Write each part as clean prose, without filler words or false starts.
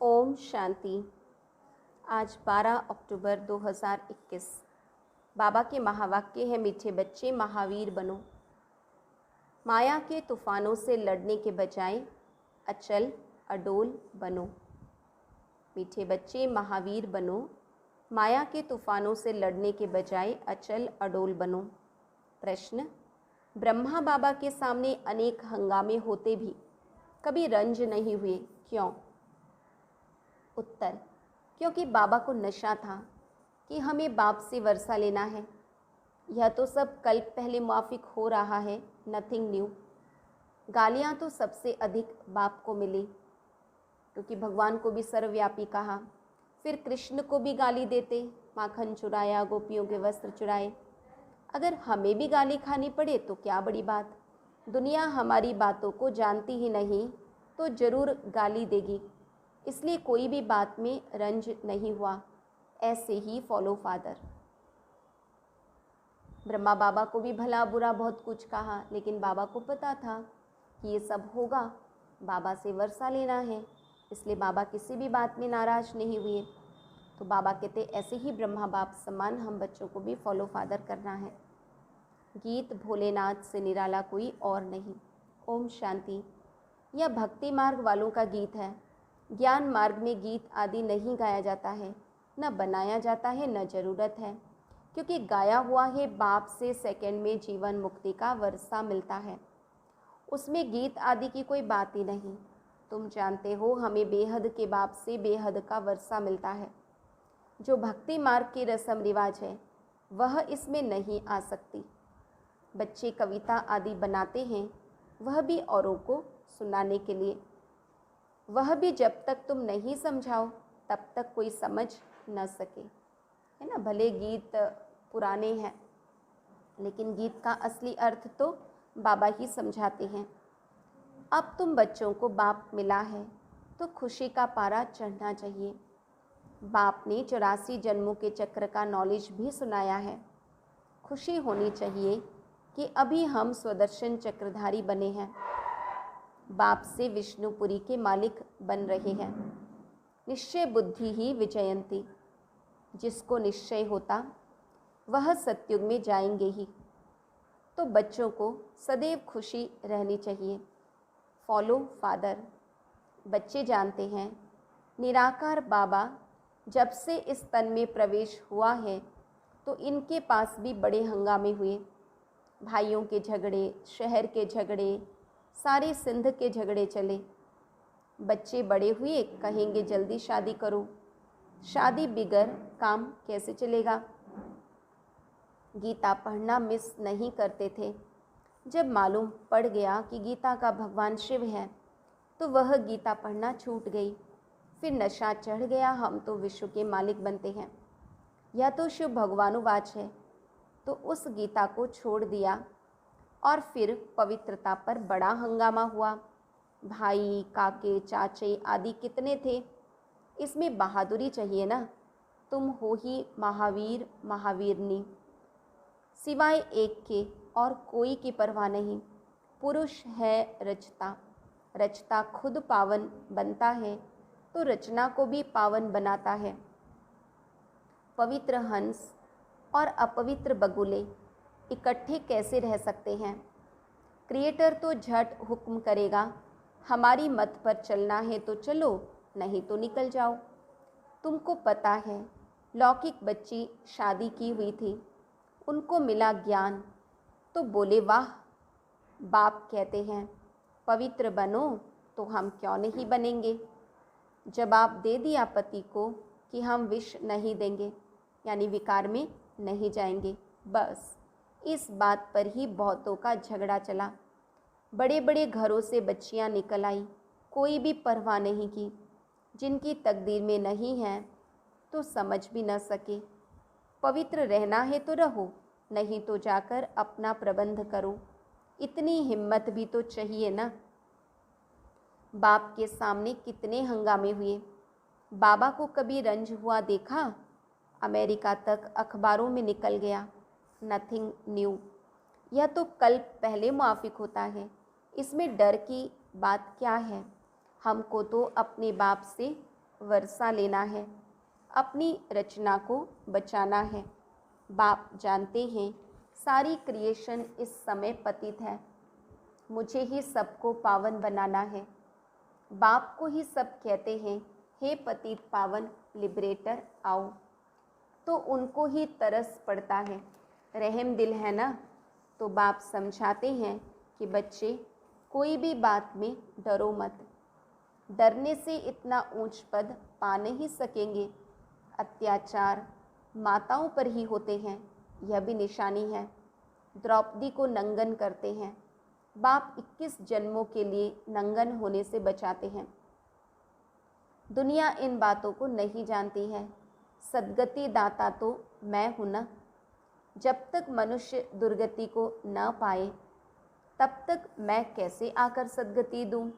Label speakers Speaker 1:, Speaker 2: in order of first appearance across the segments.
Speaker 1: ओम शांति। आज 12 अक्टूबर 2021। बाबा के महावाक्य है, मीठे बच्चे महावीर बनो। माया के तूफानों से लड़ने के बजाय अचल अडोल बनो। मीठे बच्चे महावीर बनो, माया के तूफानों से लड़ने के बजाय अचल अडोल बनो। प्रश्न: ब्रह्मा बाबा के सामने अनेक हंगामे होते भी कभी रंज नहीं हुए, क्यों? उत्तर: क्योंकि बाबा को नशा था कि हमें बाप से वर्षा लेना है। यह तो सब कल्प पहले मुआफिक हो रहा है, नथिंग न्यू। गालियाँ तो सबसे अधिक बाप को मिली, क्योंकि भगवान को भी सर्वव्यापी कहा। फिर कृष्ण को भी गाली देते, माखन चुराया, गोपियों के वस्त्र चुराए। अगर हमें भी गाली खानी पड़े तो क्या बड़ी बात। दुनिया हमारी बातों को जानती ही नहीं तो ज़रूर गाली देगी, इसलिए कोई भी बात में रंज नहीं हुआ। ऐसे ही फॉलो फादर। ब्रह्मा बाबा को भी भला बुरा बहुत कुछ कहा, लेकिन बाबा को पता था कि ये सब होगा, बाबा से वर्षा लेना है, इसलिए बाबा किसी भी बात में नाराज़ नहीं हुए। तो बाबा कहते ऐसे ही ब्रह्मा बाप समान हम बच्चों को भी फॉलो फादर करना है। गीत भोलेनाथ से निराला कोई और नहीं। ओम शांति। यह भक्ति मार्ग वालों का गीत है। ज्ञान मार्ग में गीत आदि नहीं गाया जाता है, न बनाया जाता है, न ज़रूरत है, क्योंकि गाया हुआ है बाप से सेकंड में जीवन मुक्ति का वर्षा मिलता है। उसमें गीत आदि की कोई बात ही नहीं। तुम जानते हो हमें बेहद के बाप से बेहद का वर्षा मिलता है। जो भक्ति मार्ग की रस्म रिवाज है वह इसमें नहीं आ सकती। बच्चे कविता आदि बनाते हैं, वह भी औरों को सुनाने के लिए। वह भी जब तक तुम नहीं समझाओ तब तक कोई समझ न सके, है ना। भले गीत पुराने हैं, लेकिन गीत का असली अर्थ तो बाबा ही समझाते हैं। अब तुम बच्चों को बाप मिला है तो खुशी का पारा चढ़ना चाहिए। बाप ने 84 जन्मों के चक्र का नॉलेज भी सुनाया है। खुशी होनी चाहिए कि अभी हम स्वदर्शन चक्रधारी बने हैं, बाप से विष्णुपुरी के मालिक बन रहे हैं। निश्चय बुद्धि ही विजयंती। जिसको निश्चय होता वह सतयुग में जाएंगे ही। तो बच्चों को सदैव खुशी रहनी चाहिए। Follow father. बच्चे जानते हैं निराकार बाबा जब से इस तन में प्रवेश हुआ है तो इनके पास भी बड़े हंगामे हुए। भाइयों के झगड़े, शहर के झगड़े, सारे सिंध के झगड़े चले। बच्चे बड़े हुए, कहेंगे जल्दी शादी करो। शादी बिगर काम कैसे चलेगा। गीता पढ़ना मिस नहीं करते थे। जब मालूम पड़ गया कि गीता का भगवान शिव है तो वह गीता पढ़ना छूट गई। फिर नशा चढ़ गया, हम तो विश्व के मालिक बनते हैं, यह तो शिव भगवानुवाच है, तो उस गीता को छोड़ दिया। और फिर पवित्रता पर बड़ा हंगामा हुआ। भाई, काके, चाचे आदि कितने थे। इसमें बहादुरी चाहिए ना। तुम हो ही महावीर महावीरनी, सिवाय एक के और कोई की परवाह नहीं। पुरुष है रचता, रचता खुद पावन बनता है तो रचना को भी पावन बनाता है। पवित्र हंस और अपवित्र बगुले इकट्ठे कैसे रह सकते हैं। क्रिएटर तो झट हुक्म करेगा, हमारी मत पर चलना है तो चलो, नहीं तो निकल जाओ। तुमको पता है लौकिक बच्ची शादी की हुई थी, उनको मिला ज्ञान तो बोले वाह। बाप कहते हैं पवित्र बनो, तो हम क्यों नहीं बनेंगे। जवाब दे दिया पति को कि हम विष नहीं देंगे, यानी विकार में नहीं जाएंगे। बस इस बात पर ही बहुतों का झगड़ा चला। बड़े बड़े घरों से बच्चियां निकल आई, कोई भी परवाह नहीं की। जिनकी तकदीर में नहीं है तो समझ भी न सके। पवित्र रहना है तो रहो, नहीं तो जाकर अपना प्रबंध करो। इतनी हिम्मत भी तो चाहिए ना। बाप के सामने कितने हंगामे हुए। बाबा को कभी रंज हुआ देखा। अमेरिका तक अखबारों में निकल गया, नथिंग न्यू। यह तो कल्प पहले मुआफिक होता है, इसमें डर की बात क्या है। हमको तो अपने बाप से वर्षा लेना है, अपनी रचना को बचाना है। बाप जानते हैं सारी क्रिएशन इस समय पतित है, मुझे ही सबको पावन बनाना है। बाप को ही सब कहते हैं, हे पतित पावन लिबरेटर आओ, तो उनको ही तरस पड़ता है। रहम दिल है ना, तो बाप समझाते हैं कि बच्चे कोई भी बात में डरो मत, डरने से इतना ऊंच पद पा नहीं सकेंगे। अत्याचार माताओं पर ही होते हैं, यह भी निशानी है। द्रौपदी को नंगन करते हैं, बाप 21 जन्मों के लिए नंगन होने से बचाते हैं। दुनिया इन बातों को नहीं जानती है। सद्गति दाता तो मैं हूँ न। जब तक मनुष्य दुर्गति को न पाए तब तक मैं कैसे आकर सद्गति दूँ।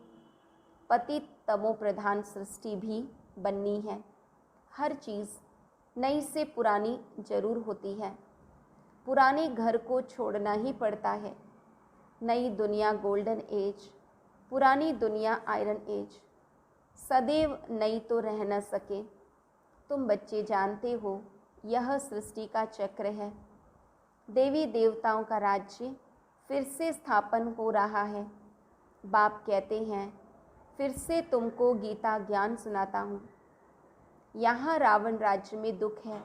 Speaker 1: पतित तमो प्रधान सृष्टि भी बननी है। हर चीज़ नई से पुरानी जरूर होती है, पुराने घर को छोड़ना ही पड़ता है। नई दुनिया गोल्डन एज, पुरानी दुनिया आयरन एज, सदैव नई तो रह न सके। तुम बच्चे जानते हो यह सृष्टि का चक्र है। देवी देवताओं का राज्य फिर से स्थापन हो रहा है। बाप कहते हैं फिर से तुमको गीता ज्ञान सुनाता हूँ। यहाँ रावण राज्य में दुख है।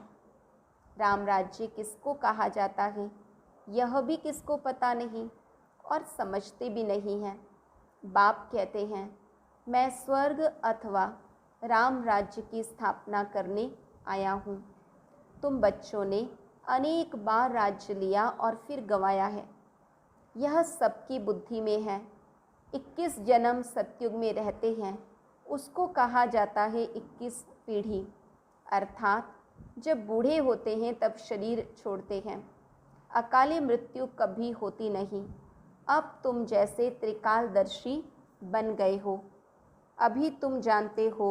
Speaker 1: राम राज्य किसको कहा जाता है यह भी किसको पता नहीं और समझते भी नहीं हैं। बाप कहते हैं मैं स्वर्ग अथवा राम राज्य की स्थापना करने आया हूँ। तुम बच्चों ने अनेक बार राज्य लिया और फिर गंवाया है, यह सबकी बुद्धि में है। 21 जन्म सतयुग में रहते हैं, उसको कहा जाता है 21 पीढ़ी, अर्थात जब बूढ़े होते हैं तब शरीर छोड़ते हैं। अकाली मृत्यु कभी होती नहीं। अब तुम जैसे त्रिकालदर्शी बन गए हो। अभी तुम जानते हो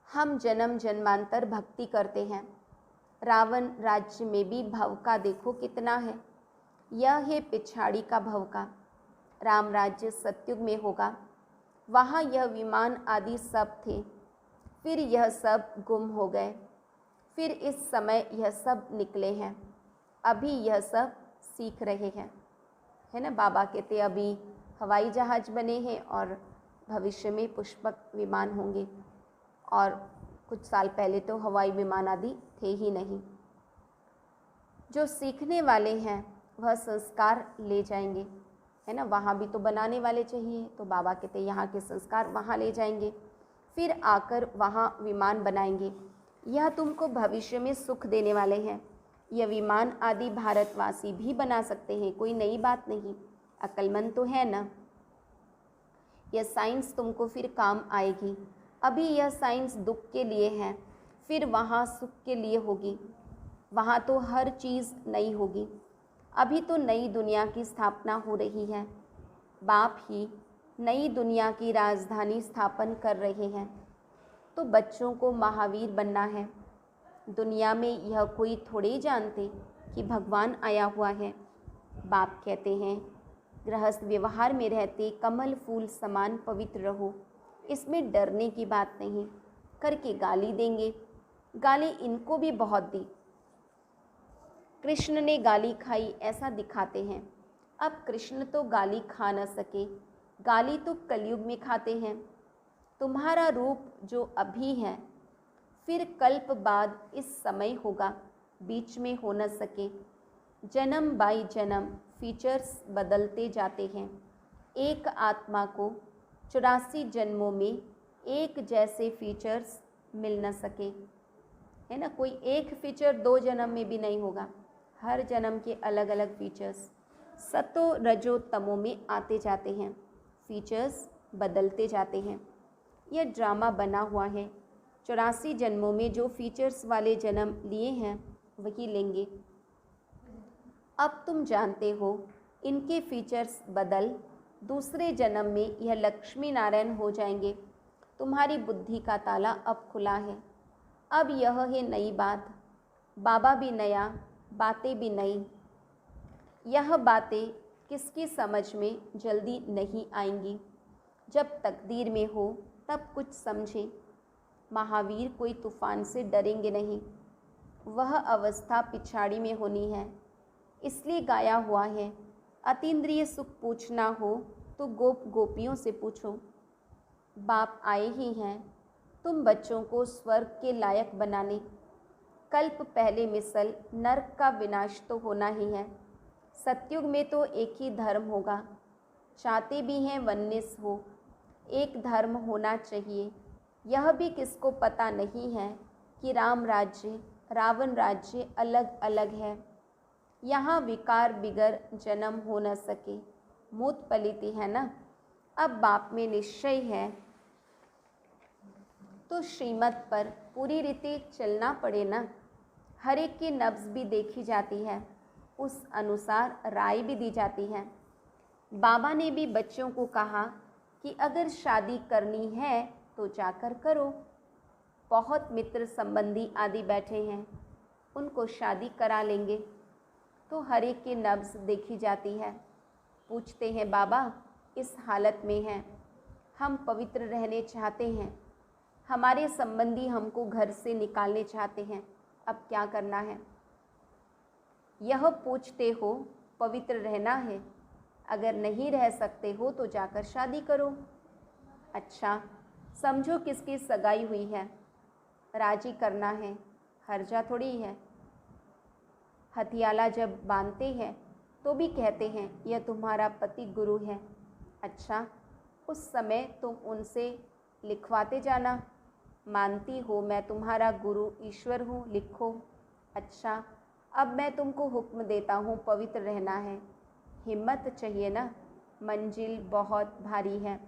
Speaker 1: हम जन्म जन्मांतर भक्ति करते हैं। रावण राज्य में भी भव का देखो कितना है। यह है पिछाड़ी का भव का। राम राज्य सतयुग में होगा, वहाँ यह विमान आदि सब थे, फिर यह सब गुम हो गए, फिर इस समय यह सब निकले हैं। अभी यह सब सीख रहे हैं, है ना। बाबा कहते अभी हवाई जहाज़ बने हैं और भविष्य में पुष्पक विमान होंगे, और कुछ साल पहले तो हवाई विमान आदि थे ही नहीं। जो सीखने वाले हैं वह संस्कार ले जाएंगे, है ना। वहाँ भी तो बनाने वाले चाहिए, तो बाबा कहते यहाँ के संस्कार वहाँ ले जाएंगे, फिर आकर वहाँ विमान बनाएंगे। यह तुमको भविष्य में सुख देने वाले हैं। यह विमान आदि भारतवासी भी बना सकते हैं, कोई नई बात नहीं। अक्लमंद तो है ना। यह साइंस तुमको फिर काम आएगी। अभी यह साइंस दुख के लिए है, फिर वहाँ सुख के लिए होगी। वहाँ तो हर चीज़ नई होगी। अभी तो नई दुनिया की स्थापना हो रही है। बाप ही नई दुनिया की राजधानी स्थापन कर रहे हैं। तो बच्चों को महावीर बनना है। दुनिया में यह कोई थोड़े जानते कि भगवान आया हुआ है। बाप कहते हैं गृहस्थ व्यवहार में रहते कमल फूल समान पवित्र रहो, इसमें डरने की बात नहीं। करके गाली देंगे, गाली इनको भी बहुत दी। कृष्ण ने गाली खाई ऐसा दिखाते हैं। अब कृष्ण तो गाली खा न सके, गाली तो कलयुग में खाते हैं। तुम्हारा रूप जो अभी है फिर कल्प बाद इस समय होगा, बीच में हो न सके। जन्म बाई जन्म फीचर्स बदलते जाते हैं। एक आत्मा को 84 जन्मों में एक जैसे फीचर्स मिल न सके, है ना। कोई एक फीचर 2 जन्म में भी नहीं होगा, हर जन्म के अलग अलग फीचर्स सतो रजो तमो में आते जाते हैं, फीचर्स बदलते जाते हैं। यह ड्रामा बना हुआ है। 84 जन्मों में जो फीचर्स वाले जन्म लिए हैं वही लेंगे। अब तुम जानते हो इनके फीचर्स बदल दूसरे जन्म में यह लक्ष्मी नारायण हो जाएंगे। तुम्हारी बुद्धि का ताला अब खुला है। अब यह है नई बात। बाबा भी नया, बातें भी नई। यह बातें किसकी समझ में जल्दी नहीं आएंगी। जब तकदीर में हो तब कुछ समझें। महावीर कोई तूफान से डरेंगे नहीं, वह अवस्था पिछाड़ी में होनी है। इसलिए गाया हुआ है, अतीन्द्रिय सुख पूछना हो तो गोप गोपियों से पूछो। बाप आए ही हैं तुम बच्चों को स्वर्ग के लायक बनाने। कल्प पहले मिसल नरक का विनाश तो होना ही है। सतयुग में तो एक ही धर्म होगा। चाहते भी हैं वन्निस हो, एक धर्म होना चाहिए। यह भी किसको पता नहीं है कि राम राज्य रावण राज्य अलग अलग है। यहाँ विकार बिगर जन्म हो न सके, मूत पलिती है ना। अब बाप में निश्चय है तो श्रीमत पर पूरी रीति चलना पड़े ना। हर एक की नब्ज भी देखी जाती है, उस अनुसार राय भी दी जाती है। बाबा ने भी बच्चों को कहा कि अगर शादी करनी है तो जाकर करो। बहुत मित्र संबंधी आदि बैठे हैं, उनको शादी करा लेंगे। तो हर एक की नब्ज देखी जाती है। पूछते हैं बाबा इस हालत में हैं, हम पवित्र रहने चाहते हैं, हमारे संबंधी हमको घर से निकालने चाहते हैं, अब क्या करना है? यह पूछते हो पवित्र रहना है, अगर नहीं रह सकते हो तो जाकर शादी करो। अच्छा समझो किसकी सगाई हुई है, राजी करना है, हर्जा थोड़ी है। हथियाला जब बांधते हैं तो भी कहते हैं यह तुम्हारा पति गुरु है। अच्छा उस समय तुम उनसे लिखवाते जाना, मानती हो मैं तुम्हारा गुरु ईश्वर हूँ, लिखो। अच्छा अब मैं तुमको हुक्म देता हूँ पवित्र रहना है। हिम्मत चाहिए ना, मंजिल बहुत भारी है।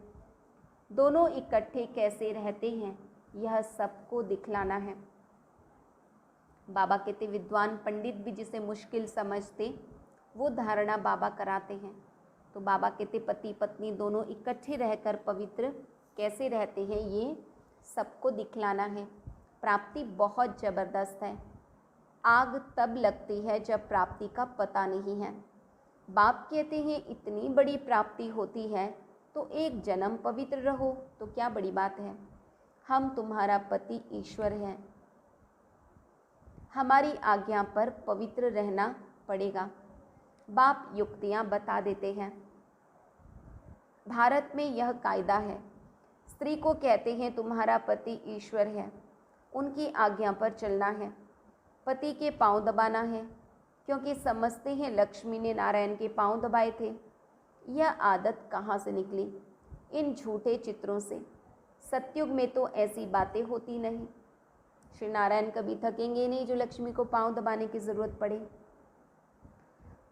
Speaker 1: दोनों इकट्ठे कैसे रहते हैं यह सबको दिखलाना है। बाबा कहते विद्वान पंडित भी जिसे मुश्किल समझते वो धारणा बाबा कराते हैं। तो बाबा कहते पति पत्नी दोनों इकट्ठे रहकर पवित्र कैसे रहते हैं ये सबको दिखलाना है। प्राप्ति बहुत ज़बरदस्त है। आग तब लगती है जब प्राप्ति का पता नहीं है। बाप कहते हैं इतनी बड़ी प्राप्ति होती है तो एक जन्म पवित्र रहो तो क्या बड़ी बात है। हम तुम्हारा पति ईश्वर है, हमारी आज्ञा पर पवित्र रहना पड़ेगा। बाप युक्तियाँ बता देते हैं। भारत में यह कायदा है, स्त्री को कहते हैं तुम्हारा पति ईश्वर है, उनकी आज्ञा पर चलना है, पति के पांव दबाना है, क्योंकि समझते हैं लक्ष्मी ने नारायण के पांव दबाए थे। यह आदत कहाँ से निकली? इन झूठे चित्रों से। सतयुग में तो ऐसी बातें होती नहीं। श्री नारायण कभी थकेंगे नहीं जो लक्ष्मी को पांव दबाने की ज़रूरत पड़े।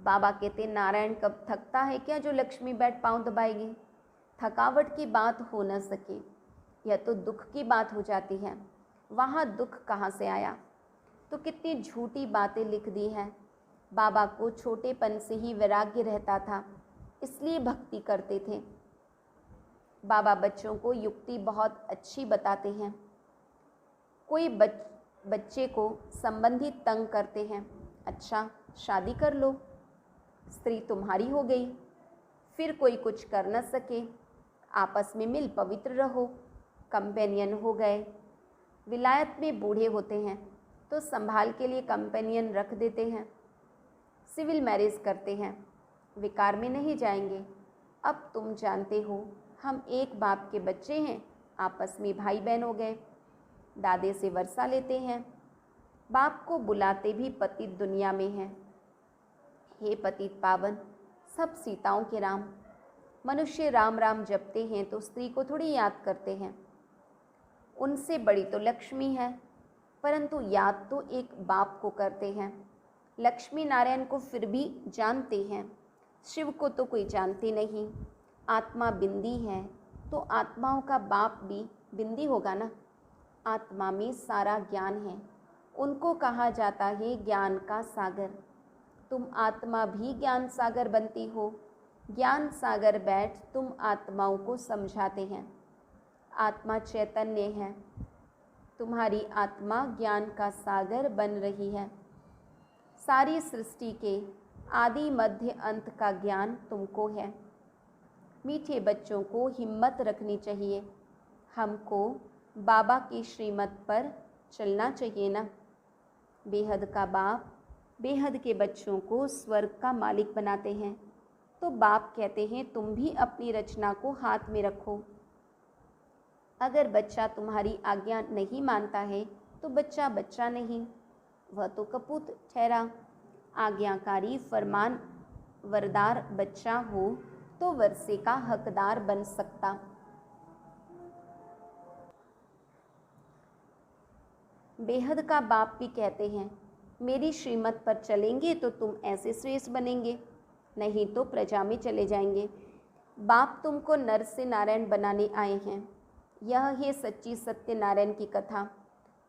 Speaker 1: बाबा कहते नारायण कब थकता है क्या जो लक्ष्मी बैठ पांव दबाएगी? थकावट की बात हो न सके, यह तो दुख की बात हो जाती है। वहाँ दुख कहाँ से आया? तो कितनी झूठी बातें लिख दी हैं। बाबा को छोटेपन से ही वैराग्य रहता था, इसलिए भक्ति करते थे। बाबा बच्चों को युक्ति बहुत अच्छी बताते हैं। कोई बच्चे को संबंधी तंग करते हैं, अच्छा शादी कर लो, स्त्री तुम्हारी हो गई। फिर कोई कुछ कर न सके, आपस में मिल पवित्र रहो, कंपेनियन हो गए। विलायत में बूढ़े होते हैं तो संभाल के लिए कंपेनियन रख देते हैं। सिविल मैरिज करते हैं, विकार में नहीं जाएंगे। अब तुम जानते हो हम एक बाप के बच्चे हैं, आपस में भाई बहन हो गए, दादे से वर्षा लेते हैं। बाप को बुलाते भी पतित दुनिया में हैं। हे पतित पावन, सब सीताओं के राम। मनुष्य राम राम जपते हैं तो स्त्री को थोड़ी याद करते हैं। उनसे बड़ी तो लक्ष्मी है, परंतु याद तो एक बाप को करते हैं। लक्ष्मी नारायण को फिर भी जानते हैं, शिव को तो कोई जानते नहीं। आत्मा बिंदी है तो आत्माओं का बाप भी बिंदी होगा ना। आत्मा में सारा ज्ञान है, उनको कहा जाता है ज्ञान का सागर। तुम आत्मा भी ज्ञान सागर बनती हो। ज्ञान सागर बैठ तुम आत्माओं को समझाते हैं। आत्मा चैतन्य है, तुम्हारी आत्मा ज्ञान का सागर बन रही है। सारी सृष्टि के आदि मध्य अंत का ज्ञान तुमको है। मीठे बच्चों को हिम्मत रखनी चाहिए। हमको बाबा की श्रीमत पर चलना चाहिए ना। बेहद का बाप बेहद के बच्चों को स्वर्ग का मालिक बनाते हैं, तो बाप कहते हैं तुम भी अपनी रचना को हाथ में रखो। अगर बच्चा तुम्हारी आज्ञा नहीं मानता है तो बच्चा बच्चा नहीं, वह तो कपूत ठहरा। आज्ञाकारी फरमान वरदार बच्चा हो तो वर्षे का हकदार बन सकता। बेहद का बाप भी कहते हैं मेरी श्रीमत पर चलेंगे तो तुम ऐसे श्रेष्ठ बनेंगे, नहीं तो प्रजा में चले जाएंगे। बाप तुमको नर से नारायण बनाने आए हैं। यह है सच्ची सत्यनारायण की कथा।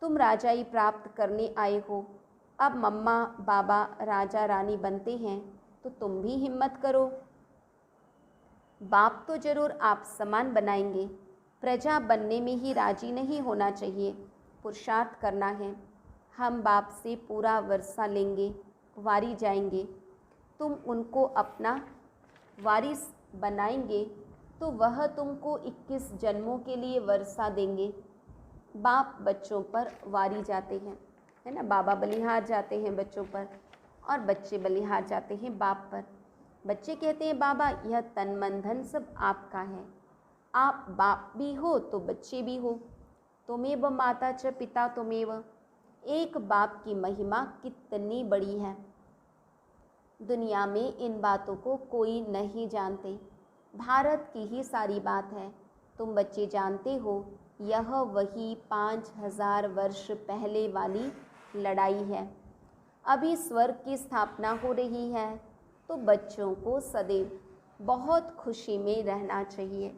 Speaker 1: तुम राजाई प्राप्त करने आए हो। अब मम्मा बाबा राजा रानी बनते हैं तो तुम भी हिम्मत करो। बाप तो जरूर आप समान बनाएंगे, प्रजा बनने में ही राजी नहीं होना चाहिए, पुरुषार्थ करना है। हम बाप से पूरा वर्षा लेंगे, वारी जाएंगे। तुम उनको अपना वारिस बनाएंगे तो वह तुमको 21 जन्मों के लिए वर्षा देंगे। बाप बच्चों पर वारी जाते हैं, है ना। बाबा बलिहार जाते हैं बच्चों पर और बच्चे बलिहार जाते हैं बाप पर। बच्चे कहते हैं बाबा यह तन मन धन सब आपका है, आप बाप भी हो तो बच्चे भी हो। तुमेव माता च पिता तुमेव। एक बाप की महिमा कितनी बड़ी है। दुनिया में इन बातों को कोई नहीं जानते, भारत की ही सारी बात है। तुम बच्चे जानते हो यह वही 5000 वर्ष पहले वाली लड़ाई है। अभी स्वर्ग की स्थापना हो रही है, तो बच्चों को सदैव बहुत खुशी में रहना चाहिए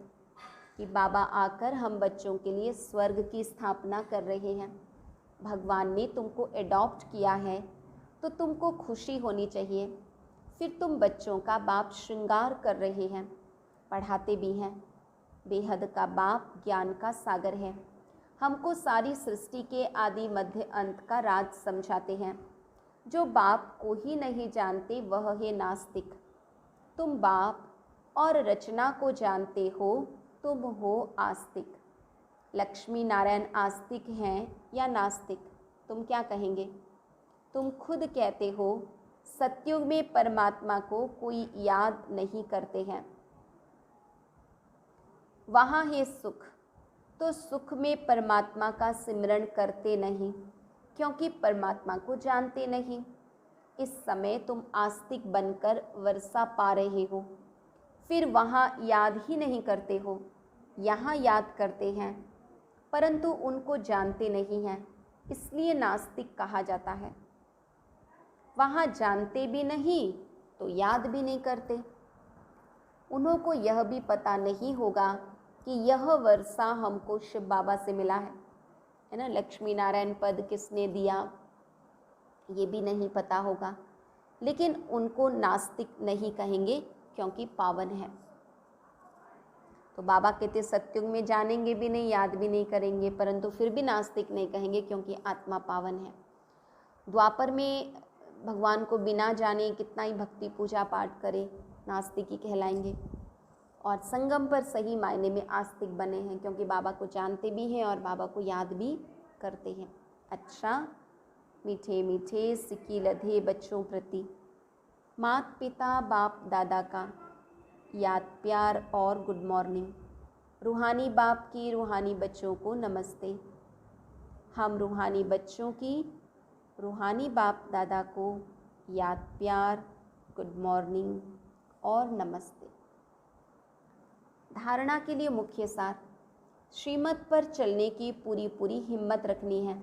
Speaker 1: कि बाबा आकर हम बच्चों के लिए स्वर्ग की स्थापना कर रहे हैं। भगवान ने तुमको एडॉप्ट किया है तो तुमको खुशी होनी चाहिए। फिर तुम बच्चों का बाप श्रृंगार कर रहे हैं, पढ़ाते भी हैं। बेहद का बाप ज्ञान का सागर है, हमको सारी सृष्टि के आदि मध्य अंत का राज समझाते हैं। जो बाप को ही नहीं जानते वह है नास्तिक। तुम बाप और रचना को जानते हो, तुम हो आस्तिक। लक्ष्मी नारायण आस्तिक हैं या नास्तिक, तुम क्या कहेंगे? तुम खुद कहते हो सतयुग में परमात्मा को कोई याद नहीं करते हैं, वहाँ है सुख, तो सुख में परमात्मा का सिमरण करते नहीं क्योंकि परमात्मा को जानते नहीं। इस समय तुम आस्तिक बनकर वर्षा पा रहे हो, फिर वहाँ याद ही नहीं करते हो। यहाँ याद करते हैं परंतु उनको जानते नहीं हैं, इसलिए नास्तिक कहा जाता है। वहाँ जानते भी नहीं तो याद भी नहीं करते। उन्हों को यह भी पता नहीं होगा कि यह वर्षा हमको शिव बाबा से मिला है ना। लक्ष्मी नारायण पद किसने दिया ये भी नहीं पता होगा, लेकिन उनको नास्तिक नहीं कहेंगे क्योंकि पावन है। तो बाबा कहते सतयुग में जानेंगे भी नहीं, याद भी नहीं करेंगे, परंतु फिर भी नास्तिक नहीं कहेंगे क्योंकि आत्मा पावन है। द्वापर में भगवान को बिना जाने कितना ही भक्ति पूजा पाठ करे, नास्तिक ही कहलाएंगे। और संगम पर सही मायने में आस्तिक बने हैं क्योंकि बाबा को जानते भी हैं और बाबा को याद भी करते हैं। अच्छा, मीठे मीठे सिक्की लधे बच्चों प्रति माता पिता बाप दादा का याद प्यार और गुड मॉर्निंग। रूहानी बाप की रूहानी बच्चों को नमस्ते। हम रूहानी बच्चों की रूहानी बाप दादा को याद प्यार, गुड मॉर्निंग और नमस्ते। धारणा के लिए मुख्य सार, श्रीमत पर चलने की पूरी हिम्मत रखनी है।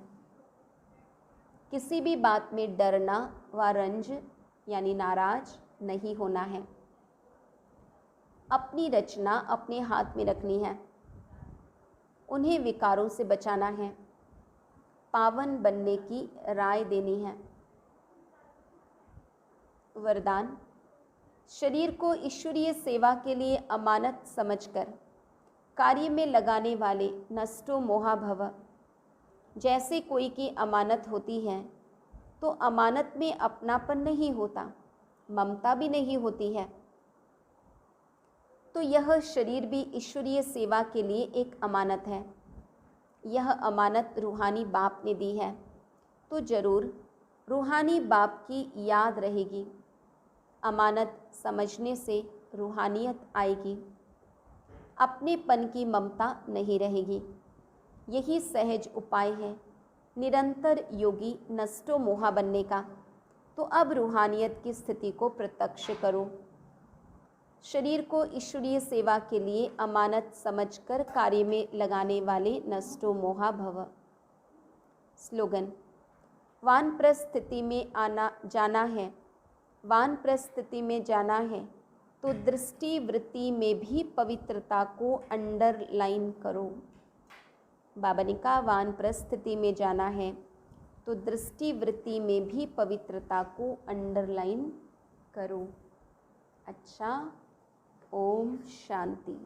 Speaker 1: किसी भी बात में डरना व रंज यानी नाराज नहीं होना है। अपनी रचना अपने हाथ में रखनी है, उन्हें विकारों से बचाना है, पावन बनने की राय देनी है। वरदान, शरीर को ईश्वरीय सेवा के लिए अमानत समझकर कार्य में लगाने वाले नष्टो मोहा भव। जैसे कोई की अमानत होती है तो अमानत में अपनापन नहीं होता, ममता भी नहीं होती है, तो यह शरीर भी ईश्वरीय सेवा के लिए एक अमानत है। यह अमानत रूहानी बाप ने दी है तो ज़रूर रूहानी बाप की याद रहेगी। अमानत समझने से रूहानियत आएगी, अपनेपन की ममता नहीं रहेगी। यही सहज उपाय है निरंतर योगी नष्टो मोहा बनने का। तो अब रूहानियत की स्थिति को प्रत्यक्ष करो। शरीर को ईश्वरीय सेवा के लिए अमानत समझकर कार्य में लगाने वाले नष्टो मोहा भव। स्लोगन: वानप्रस्थ स्थिति में आना जाना है, वानप्रस्थ स्थिति में जाना है तो दृष्टि वृत्ति में भी पवित्रता को अंडरलाइन करो। बाबा ने कहा वानप्रस्थ स्थिति में जाना है तो दृष्टि वृत्ति में भी पवित्रता को अंडरलाइन करो। अच्छा, ओम शांति।